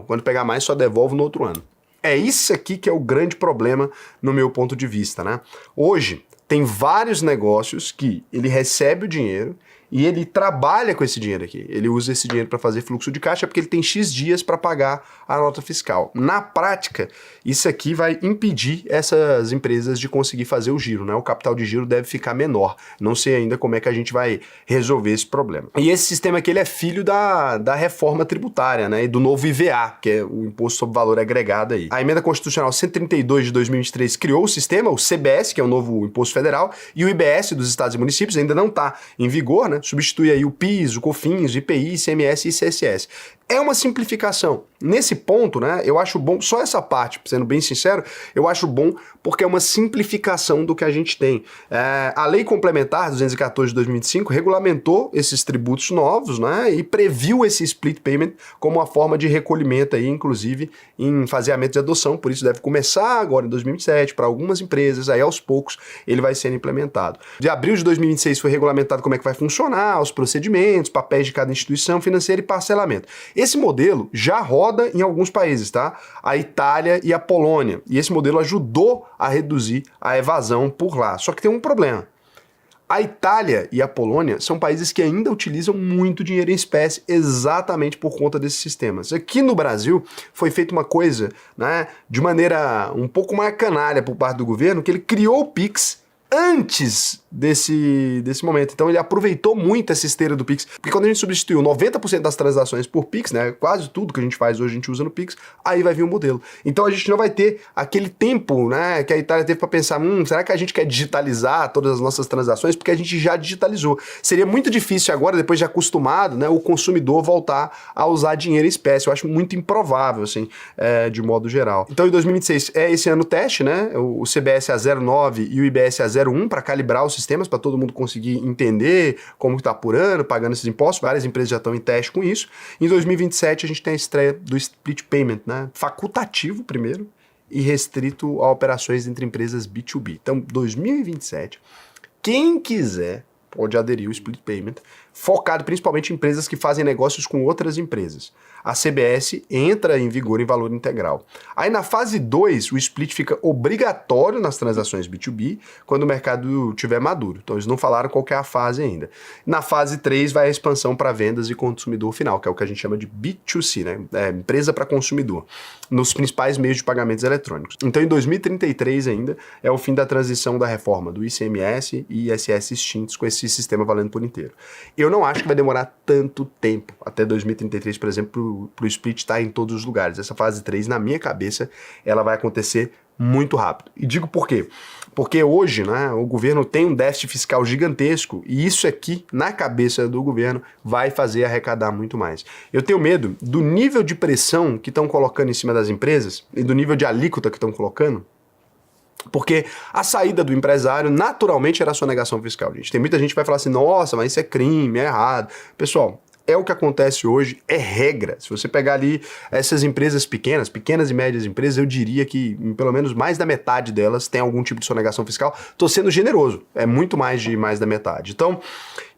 Quando pegar mais, só devolve no outro ano. É isso aqui que é o grande problema no meu ponto de vista, né? Hoje, tem vários negócios que ele recebe o dinheiro e ele trabalha com esse dinheiro aqui. Ele usa esse dinheiro para fazer fluxo de caixa porque ele tem X dias para pagar a nota fiscal. Na prática, isso aqui vai impedir essas empresas de conseguir fazer o giro, né? O capital de giro deve ficar menor. Não sei ainda como é que a gente vai resolver esse problema. E esse sistema aqui ele é filho da reforma tributária, né? E do novo IVA, que é o Imposto sobre Valor Agregado aí. A Emenda Constitucional 132 de 2023 criou o sistema, o CBS, que é o novo Imposto Federal, e o IBS dos estados e municípios ainda não está em vigor, né? Substitui aí o PIS, o COFINS, o IPI, ICMS e ICSS. É uma simplificação. Nesse ponto, né, eu acho bom, só essa parte, sendo bem sincero, eu acho bom porque é uma simplificação do que a gente tem. A Lei Complementar 214 de 2025 regulamentou esses tributos novos, né, e previu esse split payment como uma forma de recolhimento aí, inclusive, em faseamento de adoção, por isso deve começar agora em 2027 para algumas empresas, aí aos poucos ele vai sendo implementado. De abril de 2026 foi regulamentado como é que vai funcionar, os procedimentos, papéis de cada instituição financeira e parcelamento. Esse modelo já roda em alguns países, tá? A Itália e a Polônia. E esse modelo ajudou a reduzir a evasão por lá. Só que tem um problema. A Itália e a Polônia são países que ainda utilizam muito dinheiro em espécie exatamente por conta desses sistemas. Aqui no Brasil foi feita uma coisa, né, de maneira um pouco mais canalha por parte do governo, que ele criou o Pix antes desse momento. Então ele aproveitou muito essa esteira do Pix, porque quando a gente substituiu 90% das transações por Pix, né, quase tudo que a gente faz hoje a gente usa no Pix, aí vai vir o modelo. Então a gente não vai ter aquele tempo, né, que a Itália teve para pensar, será que a gente quer digitalizar todas as nossas transações? Porque a gente já digitalizou. Seria muito difícil agora, depois de acostumado, né, o consumidor voltar a usar dinheiro em espécie. Eu acho muito improvável, assim, de modo geral. Então em 2026 é esse ano o teste, né, o CBS a 09 e o IBS a 01 para calibrar os sistemas, para todo mundo conseguir entender como está apurando, pagando esses impostos. Várias empresas já estão em teste com isso. Em 2027 a gente tem a estreia do split payment, né? Facultativo primeiro e restrito a operações entre empresas B2B. Então, 2027, quem quiser pode aderir ao split payment, focado principalmente em empresas que fazem negócios com outras empresas. A CBS entra em vigor em valor integral. Aí na fase 2, o split fica obrigatório nas transações B2B quando o mercado estiver maduro. Então eles não falaram qual que é a fase ainda. Na fase 3 vai a expansão para vendas e consumidor final, que é o que a gente chama de B2C, né? Empresa para consumidor, nos principais meios de pagamentos eletrônicos. Então em 2033 ainda é o fim da transição da reforma do ICMS e ISS extintos com esse sistema valendo por inteiro. Eu não acho que vai demorar tanto tempo, até 2033, por exemplo, para o split estar em todos os lugares. Essa fase 3, na minha cabeça, ela vai acontecer muito rápido. E digo por quê? Porque hoje, né, o governo tem um déficit fiscal gigantesco e isso aqui, na cabeça do governo, vai fazer arrecadar muito mais. Eu tenho medo do nível de pressão que estão colocando em cima das empresas e do nível de alíquota que estão colocando, porque a saída do empresário naturalmente era a sonegação fiscal, gente. Tem muita gente que vai falar assim, nossa, mas isso é crime, é errado. Pessoal, é o que acontece hoje, é regra. Se você pegar ali essas empresas pequenas e médias empresas, eu diria que pelo menos mais da metade delas tem algum tipo de sonegação fiscal. Tô sendo generoso, é muito mais da metade. Então,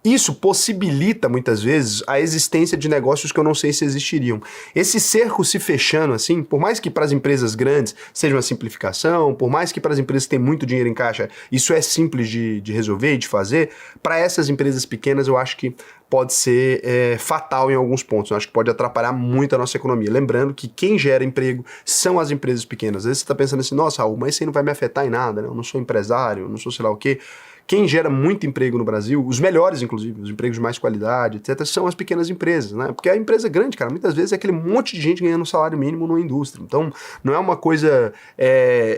isso possibilita, muitas vezes, a existência de negócios que eu não sei se existiriam. Esse cerco se fechando, assim, por mais que para as empresas grandes seja uma simplificação, por mais que para as empresas que têm muito dinheiro em caixa, isso é simples de resolver e de fazer, para essas empresas pequenas eu acho que pode ser fatal em alguns pontos. Eu acho que pode atrapalhar muito a nossa economia. Lembrando que quem gera emprego são as empresas pequenas. Às vezes você está pensando assim, nossa, Raul, mas isso aí não vai me afetar em nada, né? Eu não sou empresário, eu não sou sei lá o quê. Quem gera muito emprego no Brasil, os melhores inclusive, os empregos de mais qualidade, etc., são as pequenas empresas, né? Porque a empresa grande, cara, muitas vezes é aquele monte de gente ganhando salário mínimo numa indústria. Então, não é uma coisa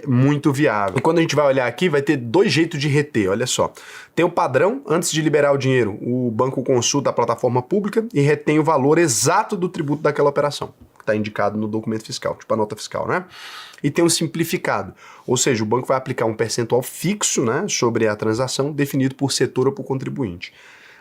muito viável. E quando a gente vai olhar aqui, vai ter dois jeitos de reter, olha só. Tem o padrão, antes de liberar o dinheiro, o banco consulta a plataforma pública e retém o valor exato do tributo daquela operação, que está indicado no documento fiscal, tipo a nota fiscal, né? E tem um simplificado, ou seja, o banco vai aplicar um percentual fixo, né, sobre a transação, definido por setor ou por contribuinte.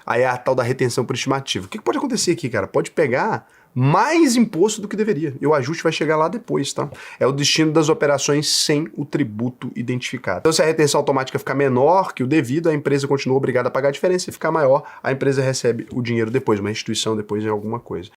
Aí é a tal da retenção por estimativa. O que pode acontecer aqui, cara? Pode pegar mais imposto do que deveria, e o ajuste vai chegar lá depois, tá? É o destino das operações sem o tributo identificado. Então, se a retenção automática ficar menor que o devido, a empresa continua obrigada a pagar a diferença. Se ficar maior, a empresa recebe o dinheiro depois, uma restituição depois em alguma coisa.